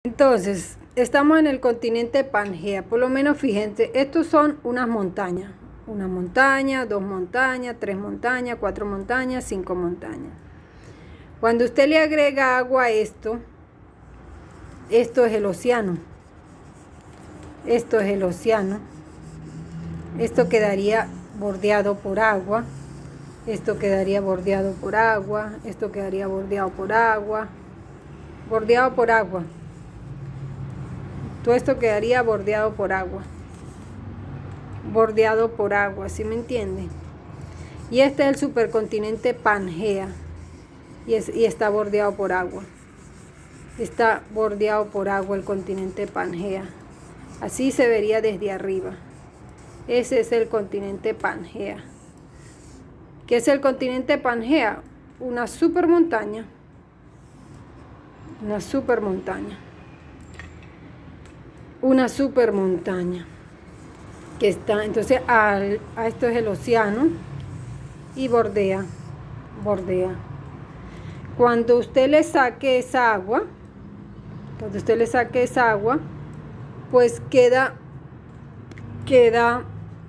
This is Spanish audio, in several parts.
Entonces, estamos en el continente Pangea. Por lo menos fíjense, estos son unas montañas. Una montaña, dos montañas, tres montañas, cuatro montañas, cinco montañas. Cuando usted le agrega agua a esto es el océano. Esto es el océano. Esto quedaría bordeado por agua. Esto quedaría bordeado por agua. Esto quedaría bordeado por agua. Bordeado por agua. Todo esto quedaría bordeado por agua. Bordeado por agua, ¿sí me entienden? Y este es el supercontinente Pangea. Y está bordeado por agua. Está bordeado por agua el continente Pangea. Así se vería desde arriba. Ese es el continente Pangea. ¿Qué es el continente Pangea? Una supermontaña. Una supermontaña. Una supermontaña. Que está, entonces, a esto es el océano. Y bordea. Bordea. Cuando usted le saque esa agua. Cuando usted le saque esa agua, pues quedan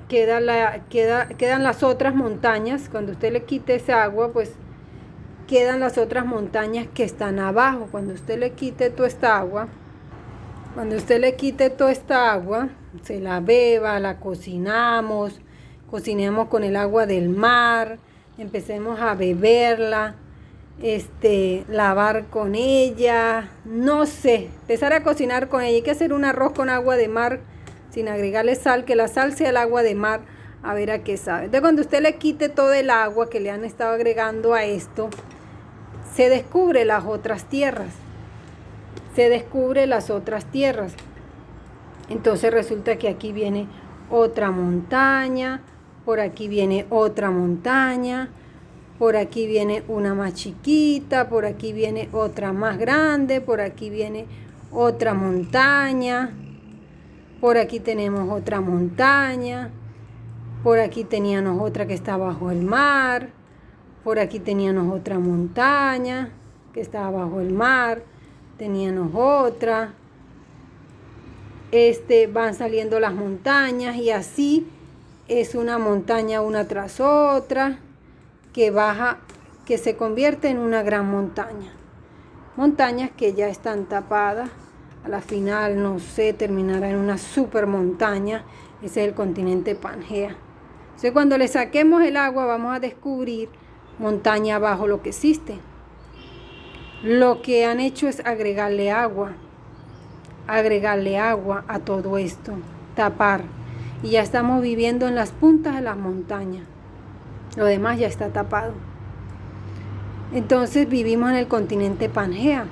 las otras montañas. Cuando usted le quite esa agua, pues quedan las otras montañas que están abajo. Cuando usted le quite toda esta agua, se la beba, la cocinamos con el agua del mar, empecemos a beberla, lavar con ella, no sé, empezar a cocinar con ella. Hay que hacer un arroz con agua de mar sin agregarle sal, que la sal sea el agua de mar, a ver a qué sabe. Entonces, cuando usted le quite todo el agua que le han estado agregando a esto, se descubre las otras tierras. Entonces resulta que aquí viene otra montaña, por aquí viene otra montaña, por aquí viene una más chiquita, por aquí viene otra más grande, por aquí viene otra montaña, por aquí tenemos otra montaña, por aquí teníamos otra que está bajo el mar, por aquí teníamos otra montaña que está bajo el mar, teníamos otra, van saliendo las montañas y así es una montaña una tras otra que baja, que se convierte en una gran montaña. Montañas que ya están tapadas, a la final, no sé, terminará en una super montaña. Ese es el continente Pangea. Entonces, cuando le saquemos el agua, vamos a descubrir montaña abajo lo que existe. Lo que han hecho es agregarle agua a todo esto, tapar. Y ya estamos viviendo en las puntas de las montañas. Lo demás ya está tapado. Entonces vivimos en el continente Pangea.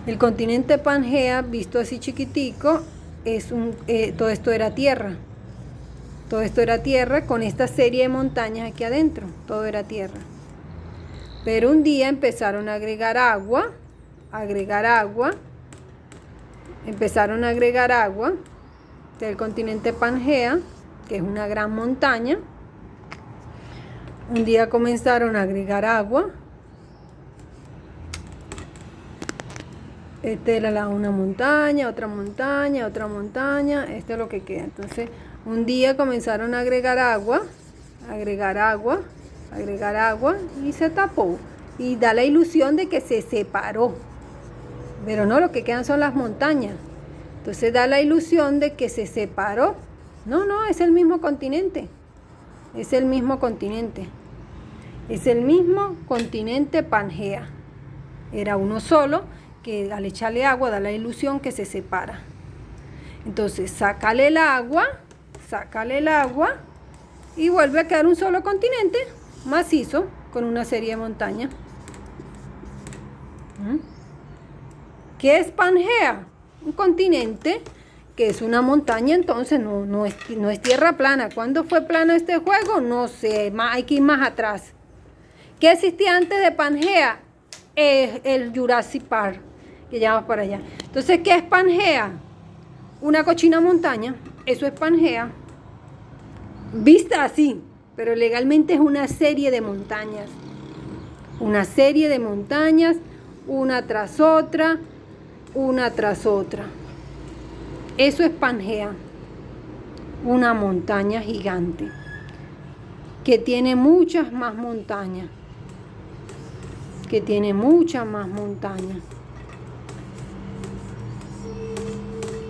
El continente Pangea, visto así chiquitico, todo esto era tierra. Todo esto era tierra con esta serie de montañas aquí adentro. Todo era tierra. Pero un día empezaron a agregar agua. Empezaron a agregar agua del continente Pangea, que es una gran montaña. Un día comenzaron a agregar agua. Era una montaña, otra montaña, otra montaña. Esto es lo que queda. Entonces, un día comenzaron a agregar agua y se tapó. Y da la ilusión de que se separó. Pero no, lo que quedan son las montañas. Entonces da la ilusión de que se separó. No, es el mismo continente. Es el mismo continente Pangea. Era uno solo que al echarle agua da la ilusión que se separa. Entonces sácale el agua y vuelve a quedar un solo continente macizo con una serie de montañas. ¿Qué es Pangea? Un continente que es una montaña, entonces no es tierra plana. ¿Cuándo fue plano este juego? No sé, hay que ir más atrás. ¿Qué existía antes de Pangea? El Jurassic Park, que ya vamos para allá. Entonces, ¿qué es Pangea? Una cochina montaña, eso es Pangea. Vista así, pero legalmente es una serie de montañas. Una serie de montañas, una tras otra, una tras otra. Eso es Pangea, una montaña gigante que tiene muchas más montañas,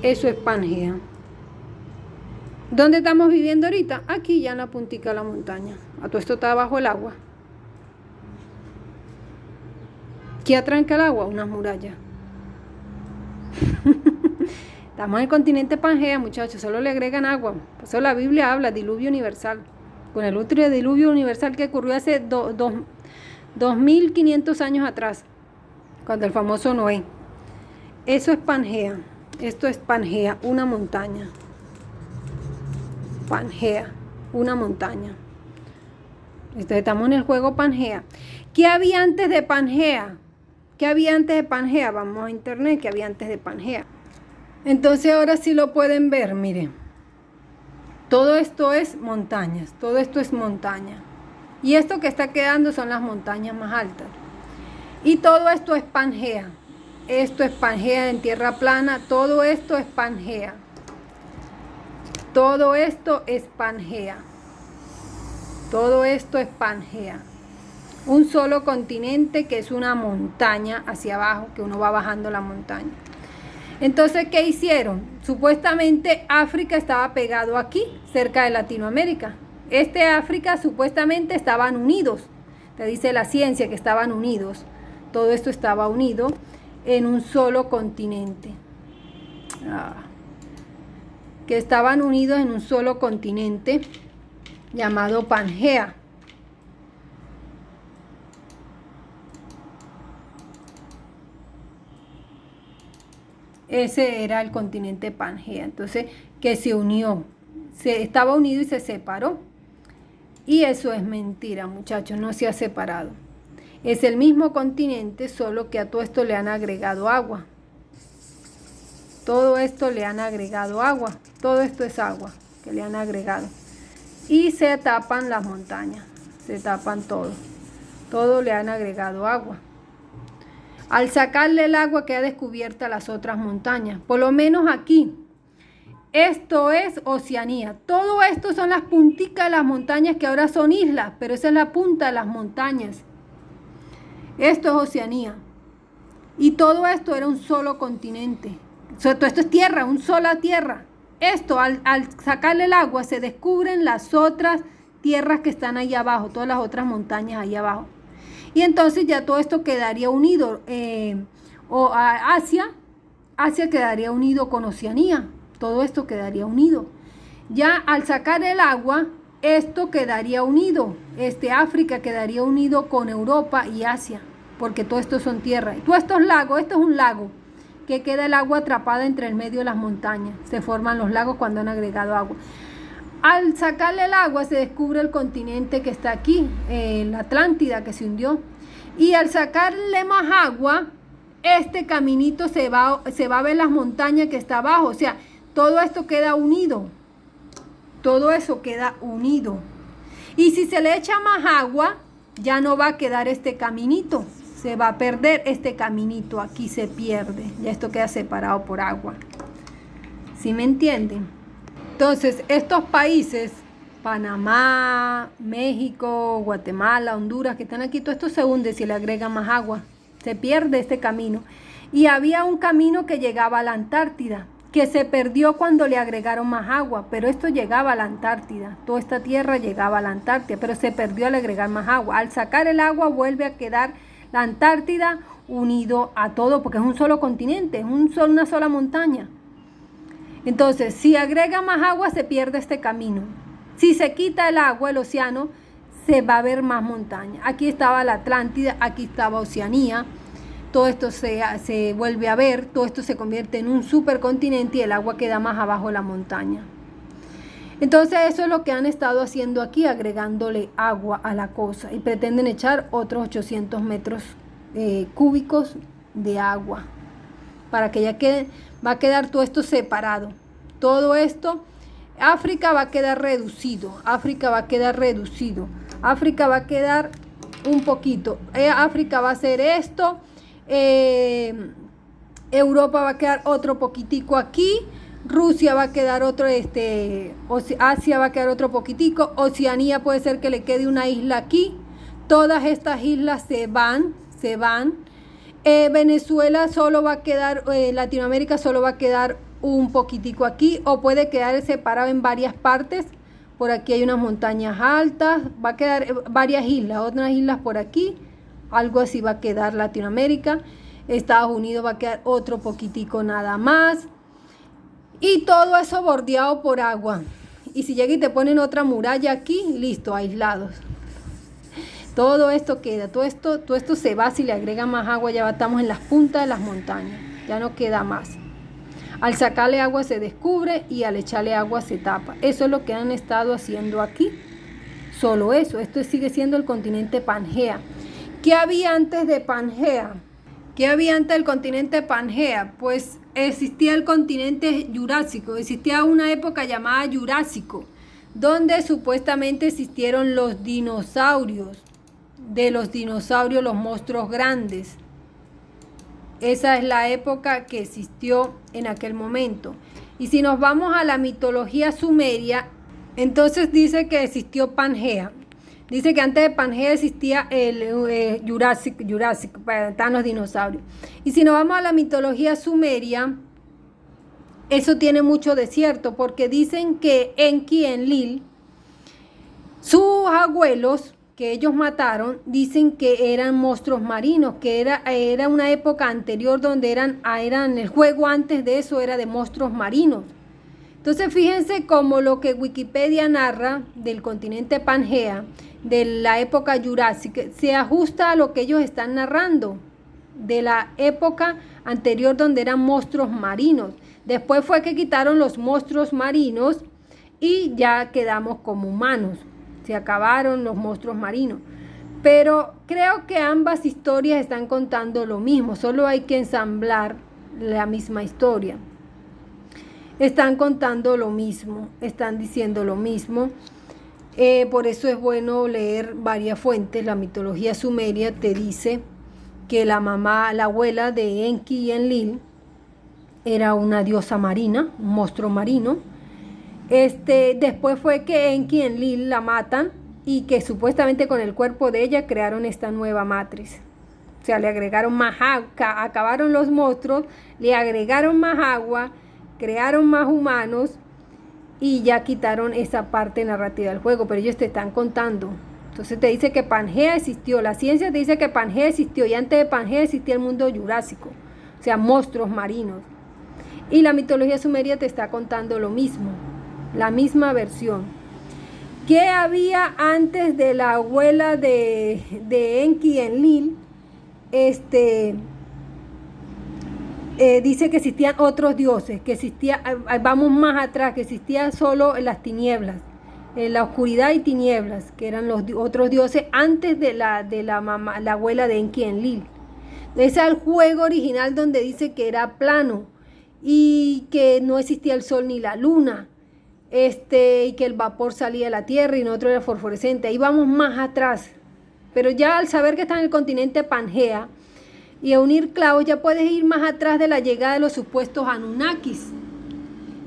Eso es Pangea. ¿Dónde estamos viviendo ahorita? Aquí ya en la puntica de la montaña. A todo esto está bajo el agua. ¿Qué atranca el agua? Unas murallas. Estamos en el continente Pangea, muchachos. Solo le agregan agua. Por eso la Biblia habla diluvio universal. Con el último diluvio universal que ocurrió hace 2500 años atrás, cuando el famoso Noé. Eso es Pangea. Esto es Pangea, una montaña. Pangea, una montaña. Entonces estamos en el juego Pangea. ¿Qué había antes de Pangea? Vamos a internet, ¿qué había antes de Pangea? Entonces ahora sí lo pueden ver, miren. Todo esto es montañas, todo esto es montaña. Y esto que está quedando son las montañas más altas. Y todo esto es Pangea. Esto es Pangea en tierra plana, todo esto es Pangea. Todo esto es Pangea. Todo esto es Pangea. Un solo continente que es una montaña hacia abajo, que uno va bajando la montaña. Entonces, ¿qué hicieron? Supuestamente África estaba pegado aquí, cerca de Latinoamérica. África supuestamente estaban unidos. Te dice la ciencia que estaban unidos. Todo esto estaba unido en un solo continente. Que estaban unidos en un solo continente llamado Pangea. Ese era el continente Pangea. Entonces, que se unió. Estaba unido y se separó. Y eso es mentira, muchachos, no se ha separado. Es el mismo continente, solo que a todo esto le han agregado agua. Todo esto le han agregado agua. Todo esto es agua que le han agregado. Y se tapan las montañas. Se tapan todo. Todo le han agregado agua. Al sacarle el agua queda descubierta las otras montañas. Por lo menos aquí. Esto es Oceanía. Todo esto son las punticas de las montañas que ahora son islas. Pero esa es la punta de las montañas. Esto es Oceanía. Y todo esto era un solo continente. Todo esto es tierra, una sola tierra. Esto, al sacarle el agua, se descubren las otras tierras que están ahí abajo, todas las otras montañas ahí abajo. Y entonces ya todo esto quedaría unido. Asia quedaría unido con Oceanía. Todo esto quedaría unido. Ya al sacar el agua, esto quedaría unido. África quedaría unido con Europa y Asia. Porque todo esto son tierra. Y todos estos lagos, esto es un lago. Que queda el agua atrapada entre el medio de las montañas. Se forman los lagos cuando han agregado agua. Al sacarle el agua se descubre el continente que está aquí, la Atlántida que se hundió. Y al sacarle más agua, este caminito se va a ver las montañas que está abajo. O sea, todo esto queda unido. Todo eso queda unido. Y si se le echa más agua, ya no va a quedar este caminito. Se va a perder este caminito. Aquí se pierde. Ya esto queda separado por agua. ¿Sí me entienden? Entonces, estos países, Panamá, México, Guatemala, Honduras, que están aquí, todo esto se hunde si le agregan más agua. Se pierde este camino. Y había un camino que llegaba a la Antártida, que se perdió cuando le agregaron más agua, pero esto llegaba a la Antártida. Toda esta tierra llegaba a la Antártida, pero se perdió al agregar más agua. Al sacar el agua vuelve a quedar la Antártida unido a todo, porque es un solo continente, es una sola montaña. Entonces, si agrega más agua, se pierde este camino. Si se quita el agua, el océano, se va a ver más montaña. Aquí estaba la Atlántida, aquí estaba Oceanía. Todo esto se vuelve a ver, todo esto se convierte en un supercontinente y el agua queda más abajo de la montaña. Entonces, eso es lo que han estado haciendo aquí, agregándole agua a la cosa. Y pretenden echar otros 800 metros cúbicos de agua. Para que ya va a quedar todo esto separado. Todo esto, África va a quedar reducido. África va a quedar reducido. África va a quedar un poquito. África va a ser esto. Europa va a quedar otro poquitico aquí. Rusia va a quedar otro, Asia va a quedar otro poquitico. Oceanía puede ser que le quede una isla aquí. Todas estas islas se van. Venezuela solo va a quedar, Latinoamérica solo va a quedar un poquitico aquí, o puede quedar separado en varias partes. Por aquí hay unas montañas altas, va a quedar varias islas, otras islas por aquí, algo así va a quedar Latinoamérica. Estados Unidos va a quedar otro poquitico nada más. Y todo eso bordeado por agua. Y si llega y te ponen otra muralla aquí, listo, aislados. Todo esto queda, todo esto se va si le agrega más agua, ya estamos en las puntas de las montañas, ya no queda más. Al sacarle agua se descubre y al echarle agua se tapa. Eso es lo que han estado haciendo aquí. Solo eso, esto sigue siendo el continente Pangea. ¿Qué había antes de Pangea? ¿Qué había antes del continente Pangea? Pues existía el continente Jurásico, existía una época llamada Jurásico, donde supuestamente existieron los dinosaurios. De los dinosaurios, los monstruos grandes. Esa es la época que existió en aquel momento. Y si nos vamos a la mitología sumeria, entonces dice que existió Pangea. Dice que antes de Pangea existía el Jurásico, están los dinosaurios. Y si nos vamos a la mitología sumeria, eso tiene mucho de cierto, porque dicen que Enki y Enlil, sus abuelos que ellos mataron, dicen que eran monstruos marinos, que era una época anterior donde eran el juego antes de eso era de monstruos marinos. Entonces fíjense cómo lo que Wikipedia narra del continente Pangea, de la época Jurásica, se ajusta a lo que ellos están narrando, de la época anterior donde eran monstruos marinos. Después fue que quitaron los monstruos marinos y ya quedamos como humanos. Se acabaron los monstruos marinos. Pero creo que ambas historias están contando lo mismo, solo hay que ensamblar la misma historia. Están contando lo mismo, están diciendo lo mismo. Por eso es bueno leer varias fuentes. La mitología sumeria te dice que la abuela de Enki y Enlil era una diosa marina, un monstruo marino. Después fue que Enki y Enlil la matan y que supuestamente con el cuerpo de ella crearon esta nueva matriz. O sea, le agregaron más agua, acabaron los monstruos, le agregaron más agua, crearon más humanos y ya quitaron esa parte narrativa del juego, pero ellos te están contando. Entonces te dice que Pangea existió, la ciencia te dice que Pangea existió y antes de Pangea existía el mundo jurásico, o sea, monstruos marinos. Y la mitología sumeria te está contando lo mismo. La misma versión. ¿Qué había antes de la abuela de Enki y Enlil? Dice que existían otros dioses, que existía, vamos más atrás, que existía solo las tinieblas, la oscuridad y tinieblas, que eran los otros dioses antes de la abuela de Enki y Enlil. Ese es el juego original donde dice que era plano y que no existía el sol ni la luna. Y que el vapor salía de la tierra y no otro era fosforescente. Ahí vamos más atrás. Pero ya al saber que está en el continente Pangea y a unir clavos, ya puedes ir más atrás de la llegada de los supuestos Anunnakis.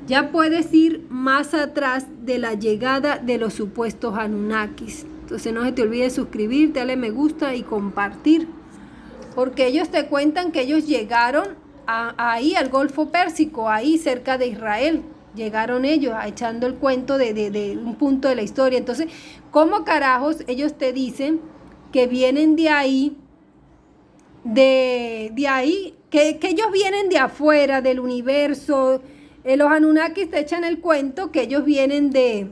Ya puedes ir más atrás de la llegada de los supuestos Anunnakis. Entonces no se te olvide suscribirte, darle me gusta y compartir. Porque ellos te cuentan que ellos llegaron ahí al Golfo Pérsico, ahí cerca de Israel. Llegaron ellos echando el cuento de un punto de la historia. Entonces, ¿cómo carajos ellos te dicen que vienen de ahí, que ellos vienen de afuera, del universo? Los Anunnakis te echan el cuento que ellos vienen de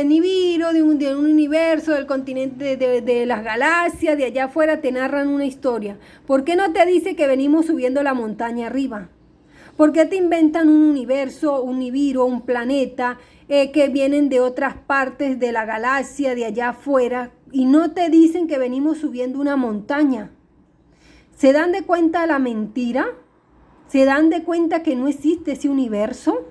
Nibiru, de un universo, del continente, de las galaxias, de allá afuera te narran una historia. ¿Por qué no te dice que venimos subiendo la montaña arriba? ¿Por qué te inventan un universo, un Nibiru, un planeta que vienen de otras partes de la galaxia, de allá afuera, y no te dicen que venimos subiendo una montaña? ¿Se dan de cuenta de la mentira? ¿Se dan de cuenta que no existe ese universo?